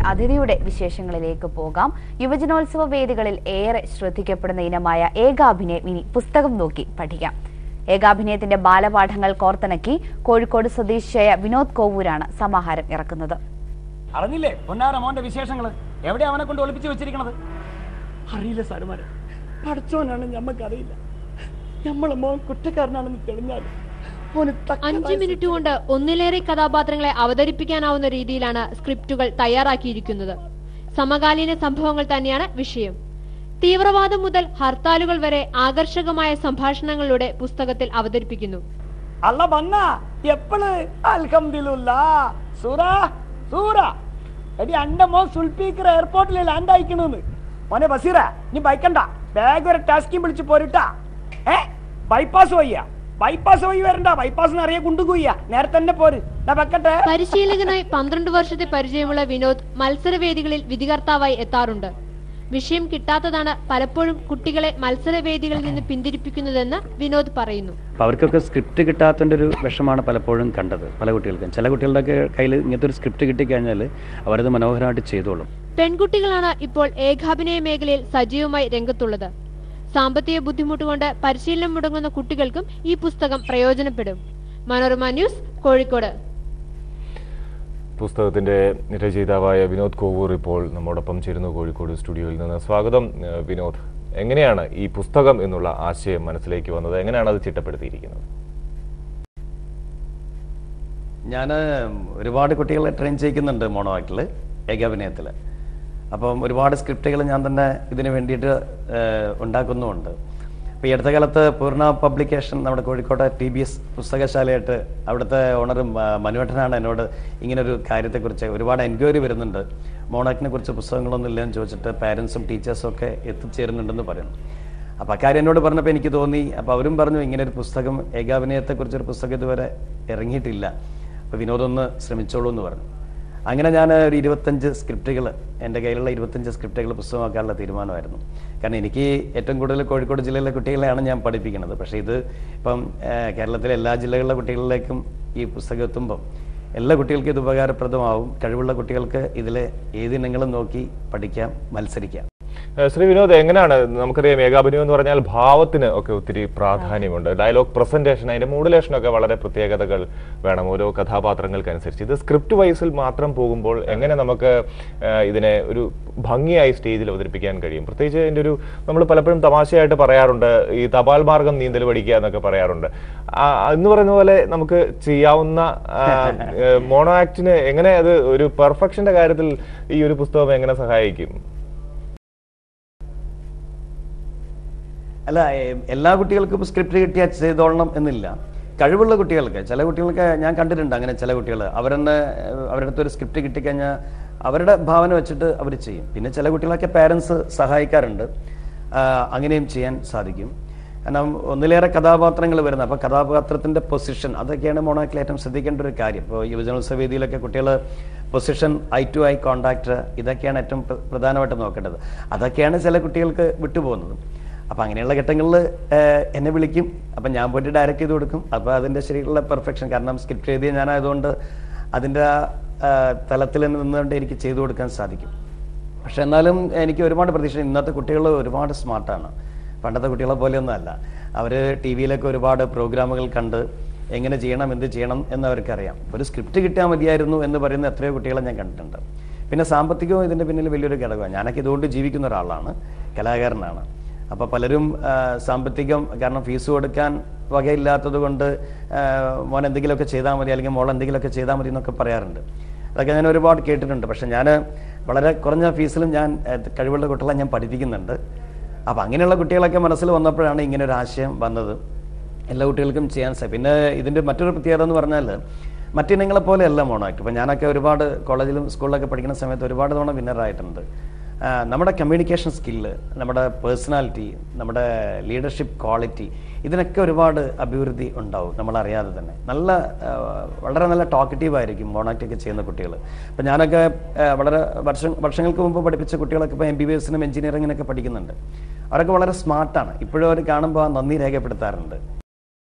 അതിഥിയുടെ വിശേഷങ്ങളിലേക്ക് പോകാം. യുവജനോത്സവ വേദികളിൽ ഏറെ ശ്രദ്ധിക്കപ്പെടുന്ന ഇനമായ ഏകാഭിനയം ഇനി പുസ്തകം നോക്കി പഠിക്കാം. ഏകാഭിനയത്തിന്റെ ബാലപാഠങ്ങൾ കോർത്തിണക്കി കോഴിക്കോട് സ്വദേശിയായ വിനോദ് കോവൂരാണ് സമാഹാരം ഇറക്കുന്നത്. അറിഞ്ഞില്ലേ പൊന്നാര മോന്റെ വിശേഷങ്ങൾ? എവിടെ അവനെ കൊണ്ട് ഒളിപ്പിച്ചു വെച്ചിരിക്കുന്നത്? അറിയില്ല സാറുമാരെ, പഠിച്ചോനാണ് ഞമ്മക്കറിയില്ല. നമ്മളെ മോൻ കുറ്റക്കാരനാണെന്ന് തെളിഞ്ഞാൽ 5 മിനിറ്റ് കൊണ്ട് ഒന്നിലേറെ കഥാപാത്രങ്ങളെ അവതരിപ്പിക്കാനാവുന്ന രീതിയിലാണ് സ്ക്രിപ്റ്റുകൾ തയ്യാറാക്കിയിരിക്കുന്നത്. സമകാലീന സംഭവങ്ങൾ തന്നെയാണ് വിഷയം. തീവ്രവാദം മുതൽ ഹർത്താലുകൾ വരെ ആകർഷകമായ സംഭാഷണങ്ങളിലൂടെ പുസ്തകത്തിൽ അവതരിപ്പിക്കുന്നു. അല്ല വന്ന എപ്പോഴ് അൽഹംദുലില്ലാഹ് സൂറ എടി അന്റെ മോൻ സുൽഫീഖർ എയർപോർട്ടിൽ ലാൻഡ് ആയിക്കണെന്ന്. മോനെ ബസീറ, നീ ബൈക്കണ്ട, ബാഗ് ഒരു ടാസ്കിയും വിളിച്ച് പോരിട്ടാ. ബൈപ്പാസ് വഴി വരണ്ട, ബൈപ്പാസ് അറിയാൻ കൊണ്ടുപോയ നേരത്തെ തന്നെ പോര്. പരിശീലകനായി 12 വർഷത്തെ പരിചയമുള്ള വിനോദ് മത്സരവേദികളിൽ വിധികർത്താവായി എത്താറുണ്ട്. വിഷയം കിട്ടാത്തതാണ് പലപ്പോഴും കുട്ടികളെ മത്സരവേദികളിൽ നിന്ന് പിന്തിരിപ്പിക്കുന്നതെന്ന് വിനോദ് പറയുന്നു. അവർക്കൊക്കെ സ്ക്രിപ്റ്റ് കിട്ടാത്തതിൻ്റെ ഒരു വിഷമാണ് പലപ്പോഴും കണ്ടത് പല കുട്ടികൾക്കും. ചില കുട്ടികളുടെ കയ്യിൽ ഇങ്ങനത്തെ ഒരു സ്ക്രിപ്റ്റ് കിട്ടിക്കഴിഞ്ഞാൽ അവരത് മനോഹരമായിട്ട് ചെയ്തോളും. പെൺകുട്ടികളാണ് ഇപ്പോൾ ഏകാഭിനയ മേഖലയിൽ സജീവമായി രംഗത്തുള്ളത്. സാമ്പത്തിക ബുദ്ധിമുട്ടുകൊണ്ട് പരിശീലനം മുടങ്ങുന്ന കുട്ടികൾക്കും ഈ പുസ്തകം പ്രയോജനപ്പെടും. മനോരമ ന്യൂസ്, കോഴിക്കോട്. പുസ്തകത്തിന്റെ രചയിതാവായ വിനോദ് കോവൂർ ഇപ്പോൾ നമ്മോടൊപ്പം ചേരുന്നു കോഴിക്കോട് സ്റ്റുഡിയോയിൽ നിന്ന്. സ്വാഗതം വിനോദ്. എങ്ങനെയാണ് ഈ പുസ്തകം എന്നുള്ള ആശയം മനസ്സിലേക്ക് വന്നത്? എങ്ങനെയാണ് അത് ചിട്ടപ്പെടുത്തിയിരിക്കുന്നത്? ഞാൻ ഒരുപാട് കുട്ടികളെ ട്രെയിൻ ചെയ്യിക്കുന്നുണ്ട് മോണോ ആക്ടിൽ, ഏകാഭിനയത്തിൽ. അപ്പം ഒരുപാട് സ്ക്രിപ്റ്റുകൾ ഞാൻ തന്നെ ഇതിന് വേണ്ടിയിട്ട് ഉണ്ടാക്കുന്നുമുണ്ട്. അപ്പോൾ ഈ അടുത്ത കാലത്ത് പൂർണ്ണ പബ്ലിക്കേഷൻ നമ്മുടെ കോഴിക്കോട് TBS പുസ്തകശാലയായിട്ട് അവിടുത്തെ ഓണർ മനുവേട്ടനാണ് എന്നോട് ഇങ്ങനൊരു കാര്യത്തെക്കുറിച്ച് ഒരുപാട് എൻക്വയറി വരുന്നുണ്ട്. മോണാക്ടിനെ കുറിച്ച് പുസ്തകങ്ങളൊന്നും ഇല്ലെന്ന് ചോദിച്ചിട്ട് പാരൻസും ടീച്ചേഴ്സും ഒക്കെ എത്തിച്ചേരുന്നുണ്ടെന്ന് പറയുന്നു. അപ്പോൾ ആ കാര്യം എന്നോട് പറഞ്ഞപ്പോൾ എനിക്ക് തോന്നി. അപ്പോൾ അവരും പറഞ്ഞു ഇങ്ങനൊരു പുസ്തകം, ഏകാഭിനയത്തെക്കുറിച്ചൊരു പുസ്തകം ഇതുവരെ ഇറങ്ങിയിട്ടില്ല, അപ്പോൾ വിനോദൊന്ന് ശ്രമിച്ചോളൂ എന്ന് പറഞ്ഞു. അങ്ങനെ ഞാൻ ഒരു 25 സ്ക്രിപ്റ്റുകൾ, എൻ്റെ കയ്യിലുള്ള 25 സ്ക്രിപ്റ്റുകൾ പുസ്തകമാക്കാനുള്ള തീരുമാനമായിരുന്നു. കാരണം എനിക്ക് ഏറ്റവും കൂടുതൽ കോഴിക്കോട് ജില്ലയിലെ കുട്ടികളെയാണ് ഞാൻ പഠിപ്പിക്കുന്നത്. പക്ഷേ ഇത് ഇപ്പം കേരളത്തിലെ എല്ലാ ജില്ലകളിലെ കുട്ടികളിലേക്കും ഈ പുസ്തകം എത്തുമ്പം എല്ലാ കുട്ടികൾക്കും ഇത് ഉപകാരപ്രദമാവും. കഴിവുള്ള കുട്ടികൾക്ക് ഇതിലെ ഏതിനങ്ങളും നോക്കി പഠിക്കാം, മത്സരിക്കാം. ശ്രീ വിനോദ്, എങ്ങനെയാണ്? നമുക്കറിയാം ഏകാഭിനയം എന്ന് പറഞ്ഞാൽ ഭാവത്തിന് ഒക്കെ ഒത്തിരി പ്രാധാന്യമുണ്ട്. ഡയലോഗ് പ്രസന്റേഷൻ, അതിന്റെ മോഡുലേഷനൊക്കെ വളരെ പ്രത്യേകതകൾ വേണം ഓരോ കഥാപാത്രങ്ങൾക്കനുസരിച്ച്. ഇത് സ്ക്രിപ്റ്റ് വൈസിൽ മാത്രം പോകുമ്പോൾ എങ്ങനെ നമുക്ക് ഇതിനെ ഒരു ഭംഗിയായി സ്റ്റേജിൽ അവതരിപ്പിക്കാൻ കഴിയും? പ്രത്യേകിച്ച് ഇതിന്റെ ഒരു, നമ്മൾ പലപ്പോഴും തമാശയായിട്ട് പറയാറുണ്ട്, ഈ തപാൽ മാർഗം നീന്തൽ പഠിക്കുക എന്നൊക്കെ പറയാറുണ്ട്. എന്ന് പറയുന്ന പോലെ നമുക്ക് ചെയ്യാവുന്ന മോണോ ആക്ടിന് എങ്ങനെ അത് ഒരു പെർഫെക്ഷന്റെ കാര്യത്തിൽ ഈ ഒരു പുസ്തകം എങ്ങനെ സഹായിക്കും? അല്ല, എല്ലാ കുട്ടികൾക്കും സ്ക്രിപ്റ്റ് കിട്ടിയാൽ ചെയ്തോളണം എന്നില്ല. കഴിവുള്ള കുട്ടികൾക്ക്, ചില കുട്ടികൾക്ക് ഞാൻ കണ്ടിട്ടുണ്ട് അങ്ങനെ ചില കുട്ടികൾ അവരുടെ അടുത്തൊരു സ്ക്രിപ്റ്റ് കിട്ടിക്കഴിഞ്ഞാൽ അവരുടെ ഭാവന വെച്ചിട്ട് അവർ ചെയ്യും. പിന്നെ ചില കുട്ടികളൊക്കെ പാരൻസ് സഹായിക്കാറുണ്ട്, അങ്ങനെയും ചെയ്യാൻ സാധിക്കും. കാരണം ഒന്നിലേറെ കഥാപാത്രങ്ങൾ വരുന്നത്, അപ്പോൾ കഥാപാത്രത്തിൻ്റെ പൊസിഷൻ, അതൊക്കെയാണ് മോണോആക്ടിൽ ഏറ്റവും ശ്രദ്ധിക്കേണ്ട ഒരു കാര്യം. ഇപ്പോൾ യുവജനോത്സവ വേദിയിലൊക്കെ കുട്ടികൾ position, eye to eye contact, ഇതൊക്കെയാണ് ഏറ്റവും പ്രധാനമായിട്ട് നോക്കേണ്ടത്. അതൊക്കെയാണ് ചില കുട്ടികൾക്ക് വിട്ടുപോകുന്നത്. അപ്പം അങ്ങനെയുള്ള ഘട്ടങ്ങളിൽ എന്നെ വിളിക്കും, അപ്പം ഞാൻ പോയിട്ട് ഡയറക്റ്റ് ചെയ്ത് കൊടുക്കും. അപ്പോൾ അതിൻ്റെ ശരിക്കുള്ള പെർഫെക്ഷൻ, കാരണം സ്ക്രിപ്റ്റ് എഴുതിയ ഞാനായതുകൊണ്ട് അതിൻ്റെ തലത്തിൽ നിന്നുകൊണ്ട് എനിക്ക് ചെയ്തു കൊടുക്കാൻ സാധിക്കും. പക്ഷെ എന്നാലും എനിക്ക് ഒരുപാട് പ്രതീക്ഷ. ഇന്നത്തെ കുട്ടികൾ ഒരുപാട് സ്മാർട്ടാണ്, പണ്ടത്തെ കുട്ടികളെ പോലെയൊന്നും അല്ല. അവർ TV-യിലൊക്കെ ഒരുപാട് പ്രോഗ്രാമുകൾ കണ്ട് എങ്ങനെ ചെയ്യണം, എന്ത് ചെയ്യണം എന്നവർക്കറിയാം. ഒരു സ്ക്രിപ്റ്റ് കിട്ടിയാൽ മതിയായിരുന്നു എന്ന് പറയുന്ന എത്രയോ കുട്ടികളെ ഞാൻ കണ്ടിട്ടുണ്ട്. പിന്നെ സാമ്പത്തികവും ഇതിൻ്റെ പിന്നിൽ വലിയൊരു ഘടകമാണ്. ഞാനൊക്കെ ഇതുകൊണ്ട് ജീവിക്കുന്ന ഒരാളാണ്, കലാകാരനാണ്. അപ്പോൾ പലരും സാമ്പത്തികം, കാരണം ഫീസ് കൊടുക്കാൻ വകയില്ലാത്തത് കൊണ്ട് മോൻ എന്തെങ്കിലുമൊക്കെ ചെയ്താൽ മതി, അല്ലെങ്കിൽ മോൾ എന്തെങ്കിലുമൊക്കെ ചെയ്താൽ മതി എന്നൊക്കെ പറയാറുണ്ട്. അതൊക്കെ ഞാൻ ഒരുപാട് കേട്ടിട്ടുണ്ട്. പക്ഷെ ഞാൻ വളരെ കുറഞ്ഞ ഫീസിലും ഞാൻ കഴിവുള്ള കുട്ടികളെ ഞാൻ പഠിപ്പിക്കുന്നുണ്ട്. അപ്പം അങ്ങനെയുള്ള കുട്ടികളൊക്കെ മനസ്സിൽ വന്നപ്പോഴാണ് ഇങ്ങനെ ഒരു ആശയം വന്നത്. എല്ലാ കുട്ടികൾക്കും ചെയ്യാൻ സാധിക്കും. പിന്നെ ഇതിൻ്റെ മറ്റൊരു പ്രത്യേകത എന്ന് പറഞ്ഞാൽ മറ്റിനങ്ങളെ പോലെയല്ല മോണോ ആക്ട്. ഇപ്പം ഞാനൊക്കെ ഒരുപാട് കോളേജിലും സ്കൂളിലൊക്കെ പഠിക്കുന്ന സമയത്ത് ഒരുപാട് തവണ വിന്നറായിട്ടുണ്ട്. നമ്മുടെ കമ്മ്യൂണിക്കേഷൻ സ്കില്ല്, നമ്മുടെ പേഴ്സണാലിറ്റി, നമ്മുടെ ലീഡർഷിപ്പ് ക്വാളിറ്റി, ഇതിനൊക്കെ ഒരുപാട് അഭിവൃദ്ധി ഉണ്ടാവും നമ്മളറിയാതെ തന്നെ. വളരെ നല്ല ടോക്കറ്റീവ് ആയിരിക്കും മോണോആക്ടൊക്കെ ചെയ്യുന്ന കുട്ടികൾ. അപ്പം ഞാനൊക്കെ വളരെ വർഷങ്ങൾക്ക് മുമ്പ് പഠിപ്പിച്ച കുട്ടികളൊക്കെ ഇപ്പോൾ MBBS-നും എഞ്ചിനീയറിങ്ങിനൊക്കെ പഠിക്കുന്നുണ്ട്. അവരൊക്കെ വളരെ സ്മാർട്ടാണ്. ഇപ്പോഴും അവർ കാണുമ്പോൾ നന്ദി രേഖപ്പെടുത്താറുണ്ട്.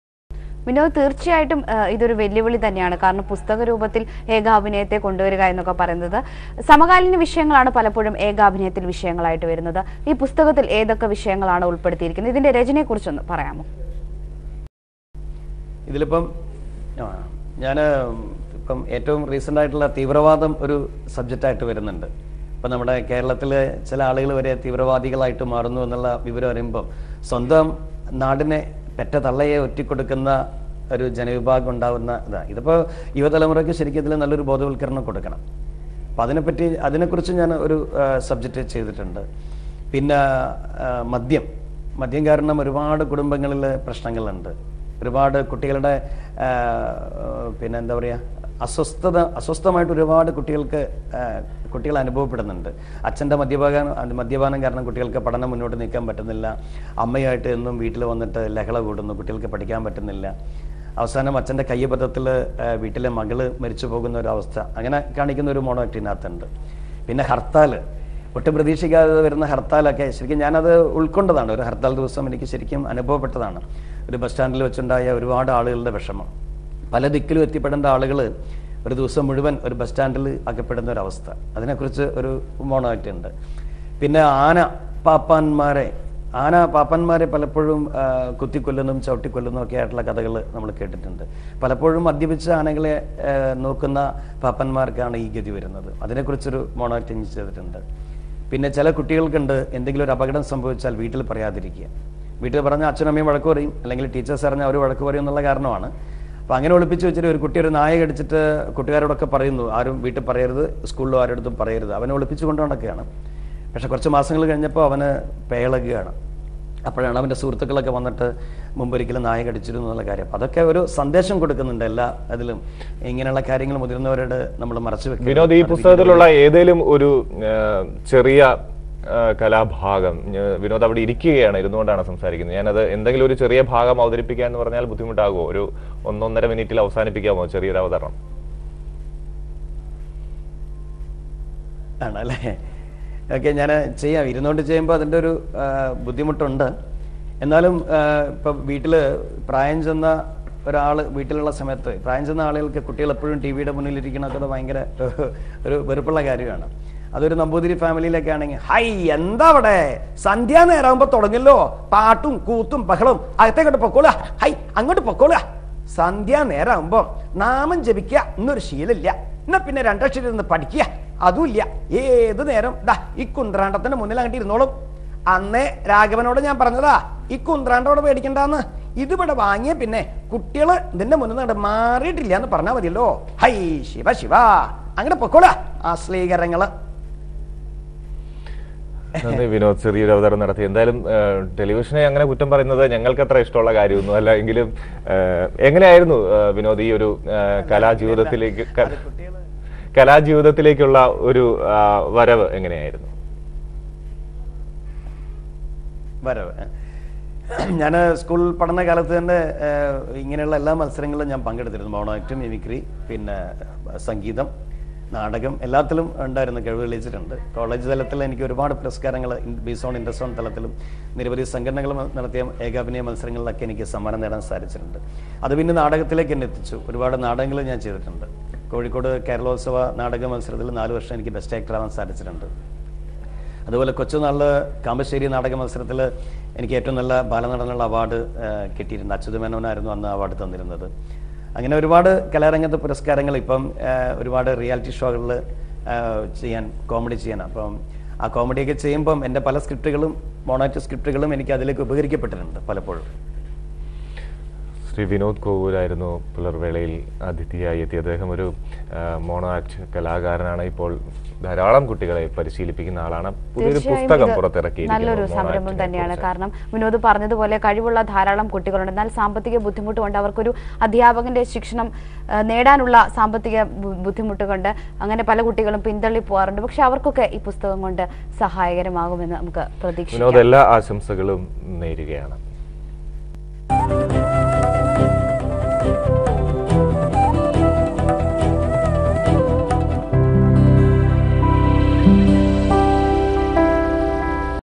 വിനോദ്, തീർച്ചയായിട്ടും ഇതൊരു വെല്ലുവിളി തന്നെയാണ്. കാരണം പുസ്തക രൂപത്തിൽ ഏകാഭിനയത്തെ കൊണ്ടുവരിക എന്നൊക്കെ പറയുന്നത് സമകാലീന വിഷയങ്ങളാണ് പലപ്പോഴും ഏകാഭിനയത്തിൽ വിഷയങ്ങളായിട്ട് വരുന്നത്. ഈ പുസ്തകത്തിൽ ഏതൊക്കെ വിഷയങ്ങളാണ് ഉൾപ്പെടുത്തിയിരിക്കുന്നത്? ഇതിന്റെ രചനയെ കുറിച്ചൊന്ന് പറയാമോ? ഇതിലിപ്പം ഞാൻ ഇപ്പം ഏറ്റവും റീസെൻ്റ് ആയിട്ടുള്ള തീവ്രവാദം ഒരു സബ്ജക്റ്റായിട്ട് വരുന്നുണ്ട്. ഇപ്പം നമ്മുടെ കേരളത്തിലെ ചില ആളുകൾ വരെ തീവ്രവാദികളായിട്ട് മാറുന്നു എന്നുള്ള വിവരം അറിയുമ്പം സ്വന്തം നാടിനെ പെറ്റ തള്ളയെ ഒറ്റിക്കൊടുക്കുന്ന ഒരു ജനവിഭാഗം ഉണ്ടാകുന്ന ഇതിപ്പോൾ യുവതലമുറയ്ക്ക് ശരിക്കും ഇതിൽ നല്ലൊരു ബോധവൽക്കരണം കൊടുക്കണം. അപ്പം അതിനെക്കുറിച്ച് ഞാൻ ഒരു സബ്ജക്റ്റ് ചെയ്തിട്ടുണ്ട്. പിന്നെ മദ്യം കാരണം ഒരുപാട് കുടുംബങ്ങളിൽ പ്രശ്നങ്ങളുണ്ട്. ഒരുപാട് കുട്ടികളുടെ പിന്നെ എന്താ പറയുക അസ്വസ്ഥമായിട്ട് ഒരുപാട് കുട്ടികൾ അനുഭവപ്പെടുന്നുണ്ട്. അച്ഛൻ്റെ മദ്യപാനം കാരണം കുട്ടികൾക്ക് പഠനം മുന്നോട്ട് നീക്കാൻ പറ്റുന്നില്ല. അമ്മയായിട്ട് എന്നും വീട്ടിൽ വന്നിട്ട് ലഹള കൂടുന്നു, കുട്ടികൾക്ക് പഠിക്കാൻ പറ്റുന്നില്ല. അവസാനം അച്ഛൻ്റെ കയ്യബദ്ധത്തിൽ വീട്ടിലെ മകള് മരിച്ചു പോകുന്ന ഒരവസ്ഥ അങ്ങനെ കാണിക്കുന്ന ഒരു മോണോ ആക്ടിനകത്തുണ്ട്. പിന്നെ ഹർത്താൽ, ഒട്ടും പ്രതീക്ഷിക്കാതെ വരുന്ന ഹർത്താലൊക്കെ ശരിക്കും ഞാനത് ഉൾക്കൊണ്ടതാണ്. ഒരു ഹർത്താൽ ദിവസം എനിക്ക് ശരിക്കും അനുഭവപ്പെട്ടതാണ്. ഒരു ബസ് സ്റ്റാൻഡിൽ വെച്ചുണ്ടായ ഒരുപാട് ആളുകളുടെ വിഷമം. പല ദിക്കിലും എത്തിപ്പെടേണ്ട ആളുകൾ ഒരു ദിവസം മുഴുവൻ ഒരു ബസ് സ്റ്റാൻഡിൽ അകപ്പെടുന്ന ഒരവസ്ഥ, അതിനെക്കുറിച്ച് ഒരു മോണോ ആക്ട് ഉണ്ട്. പിന്നെ ആന പാപ്പാന്മാരെ പലപ്പോഴും കുത്തിക്കൊല്ലുന്നതും ചവിട്ടിക്കൊല്ലുന്നതും ഒക്കെ ആയിട്ടുള്ള കഥകൾ നമ്മൾ കേട്ടിട്ടുണ്ട്. പലപ്പോഴും മദ്യപിച്ച ആനകളെ നോക്കുന്ന പാപ്പന്മാർക്കാണ് ഈ ഗതി വരുന്നത്. അതിനെക്കുറിച്ചൊരു മോണോ ആക്ട് ചെയ്തിട്ടുണ്ട്. പിന്നെ ചില കുട്ടികൾക്കുണ്ട് എന്തെങ്കിലും ഒരു അപകടം സംഭവിച്ചാൽ വീട്ടിൽ പറയാതിരിക്കുക. വീട്ടിൽ പറഞ്ഞാൽ അച്ഛനും അമ്മയും വഴക്ക് പറയും, അല്ലെങ്കിൽ ടീച്ചേഴ്സ് അറിഞ്ഞാൽ അവർ വഴക്ക് പറയും എന്നുള്ള കാരണമാണ്. അപ്പോൾ അങ്ങനെ ഒളിപ്പിച്ച് വെച്ചിട്ട് ഒരു കുട്ടി ഒരു നായ കടിച്ചിട്ട് കൂട്ടുകാരോടൊക്കെ പറയുന്നു, ആരും വീട്ടിൽ പറയരുത്, സ്കൂളിലോ ആരോടത്തും പറയരുത്. അവനെ ഒളിപ്പിച്ച് കൊണ്ടു നടക്കുകയാണ്. പക്ഷെ കുറച്ച് മാസങ്ങൾ കഴിഞ്ഞപ്പോൾ അവന് പേളകുകയാണ്. അപ്പോഴാണ് അവൻ്റെ സുഹൃത്തുക്കളൊക്കെ വന്നിട്ട് മുമ്പൊരിക്കലും നായ കടിച്ചിരുന്നു എന്നുള്ള കാര്യം. അപ്പം അതൊക്കെ ഒരു സന്ദേശം കൊടുക്കുന്നുണ്ട് എല്ലാ അതിലും. ഇങ്ങനെയുള്ള കാര്യങ്ങൾ മുതിർന്നവരോട് നമ്മൾ മറച്ചു വെക്കും. വിനോദ്, ഈ പുസ്തകത്തിലുള്ള ഏതെങ്കിലും ഒരു ചെറിയ കലാഭാഗം വിനോദ് അവിടെ ഇരിക്കുകയാണ്, ഇരുന്നുകൊണ്ടാണ് സംസാരിക്കുന്നത്. ഞാനത് എന്തെങ്കിലും ഒരു ചെറിയ ഭാഗം അവതരിപ്പിക്കുക എന്ന് പറഞ്ഞാൽ ബുദ്ധിമുട്ടാകുമോ? ഒരു 1-1.5 മിനിറ്റിൽ അവസാനിപ്പിക്കാമോ ചെറിയൊരു അവതരണം? ആണല്ലേ, ഓക്കെ, ഞാൻ ചെയ്യാം. ഇരുന്നുകൊണ്ട് ചെയ്യുമ്പോൾ അതിൻ്റെ ഒരു ബുദ്ധിമുട്ടുണ്ട്. എന്നാലും ഇപ്പം വീട്ടിൽ പ്രായം ചെന്ന വീട്ടിലുള്ള സമയത്ത് പ്രായം ചെന്ന ആളുകൾക്ക് കുട്ടികൾ എപ്പോഴും ടി വിയുടെ മുന്നിലിരിക്കണത് ഭയങ്കര ഒരു വെറുപ്പുള്ള കാര്യമാണ്. അതൊരു നമ്പൂതിരി ഫാമിലിയിലൊക്കെ ആണെങ്കിൽ ഹൈ എന്താ അവിടെ സന്ധ്യാനേരമാകുമ്പോ തുടങ്ങല്ലോ പാട്ടും കൂത്തും ബഹളവും, അകത്തേക്കോട്ട് പൊക്കോളുക, ഹൈ അങ്ങോട്ട് പൊക്കോളുക. സന്ധ്യാനേരമാകുമ്പോ നാമം ജപിക്കുക എന്നൊരു ശീലമില്ല. എന്നാ പിന്നെ 2 അക്ഷരം ഇരുന്ന് പഠിക്കുക അതുമില്ല. ഏത് നേരം ഈ കുന്ത്രാണ്ടത്തിന്റെ മുന്നിൽ അങ്ങോട്ട് ഇരുന്നോളും. അന്നേ രാഘവനോട് ഞാൻ പറഞ്ഞതാ ഈ കുന്ത്രാണ്ടോട് പേടിക്കണ്ടെന്ന്. ഇതിവിടെ വാങ്ങിയ പിന്നെ കുട്ടികള് ഇതിന്റെ മുന്നിൽ നിന്ന് മാറിയിട്ടില്ല എന്ന് പറഞ്ഞാൽ മതിയല്ലോ. ഹൈ ശിവ ശിവ അങ്ങനെ പൊക്കോളുക ആശ്ലീകരങ്ങള്. വിനോദ് ചെറിയൊരു അവതരണം നടത്തി. എന്തായാലും ടെലിവിഷനെ അങ്ങനെ കുറ്റം പറയുന്നത് ഞങ്ങൾക്ക് അത്ര ഇഷ്ടമുള്ള കാര്യമൊന്നും അല്ല. എങ്കിലും എങ്ങനെയായിരുന്നു വിനോദ് ഈ ഒരു കലാജീവിതത്തിലേക്കുള്ള ഒരു വരവ് എങ്ങനെയായിരുന്നു? ഞാൻ സ്കൂൾ പഠനകാലത്ത് തന്നെ ഇങ്ങനെയുള്ള എല്ലാ മത്സരങ്ങളിലും ഞാൻ പങ്കെടുത്തിരുന്നു. മോണോ ആക്ട്, മിമിക്രി, പിന്നെ സംഗീതം, നാടകം എല്ലാത്തിലും ഉണ്ടായിരുന്നു, കഴിവ് തെളിയിച്ചിട്ടുണ്ട്. കോളേജ് തലത്തിൽ എനിക്ക് ഒരുപാട് പുരസ്കാരങ്ങൾ ബിസോൺ ഇന്റർസോൺ തലത്തിലും നിരവധി സംഘടനകൾ നടത്തിയ ഏകാഭിനയ മത്സരങ്ങളിലൊക്കെ എനിക്ക് സമ്മാനം നേടാൻ സാധിച്ചിട്ടുണ്ട്. അത് പിന്നെ നാടകത്തിലേക്ക് എന്നെ എത്തിച്ചു. ഒരുപാട് നാടകങ്ങൾ ഞാൻ ചെയ്തിട്ടുണ്ട്. കോഴിക്കോട് കേരളോത്സവ നാടക മത്സരത്തിൽ 4 വർഷം എനിക്ക് ബെസ്റ്റ് ആക്ടർ ആവാൻ സാധിച്ചിട്ടുണ്ട്. അതുപോലെ കൊച്ചുനാളിൽ കാമ്പശ്ശേരി നാടക മത്സരത്തിൽ എനിക്ക് ഏറ്റവും നല്ല ബാലനടനുള്ള അവാർഡ് കിട്ടിയിട്ടുണ്ട്. അച്യുത മേനോനായിരുന്നു അന്ന് അവാർഡ് തന്നിരുന്നത്. അങ്ങനെ ഒരുപാട് കലാരംഗത്ത് പുരസ്കാരങ്ങൾ. ഇപ്പം ഒരുപാട് റിയാലിറ്റി ഷോകളിൽ കോമഡി ചെയ്യാൻ. അപ്പം ആ കോമഡിയൊക്കെ ചെയ്യുമ്പം എൻ്റെ പല സ്ക്രിപ്റ്റുകളും മോണോ ആക്ട് സ്ക്രിപ്റ്റുകളും എനിക്ക് അതിലേക്ക് ഉപകരിക്കപ്പെട്ടിട്ടുണ്ട് പലപ്പോഴും. ശ്രീ വിനോദ് കോവൂരായിരുന്നു പുലർവേളയിൽ അതിഥിയായി എത്തി. അദ്ദേഹം ഒരു മോണോ ആക്ട് കലാകാരനാണ്. ഇപ്പോൾ ധാരാളം കുട്ടികളെ പരിശീലിപ്പിക്കുന്ന ആളാണ്. പുതിയൊരു പുസ്തകം പുറത്തിറക്കി. നല്ലൊരു സംരംഭം തന്നെയാണ്. കാരണം വിനോദ് പറഞ്ഞതുപോലെ കഴിവുള്ള ധാരാളം കുട്ടികളുണ്ട്. എന്നാൽ സാമ്പത്തിക ബുദ്ധിമുട്ട് കൊണ്ട് അവർക്കൊരു അധ്യാപകന്റെ ശിക്ഷണം നേടാനുള്ള സാമ്പത്തിക ബുദ്ധിമുട്ട് കൊണ്ട് അങ്ങനെ പല കുട്ടികളും പിന്തള്ളി പോകാറുണ്ട്. പക്ഷെ അവർക്കൊക്കെ ഈ പുസ്തകം കൊണ്ട് സഹായകരമാകുമെന്ന് നമുക്ക് പ്രതീക്ഷിക്കാം. വിനോദ് എല്ലാ ആശംസകളും നേരുകയാണ്.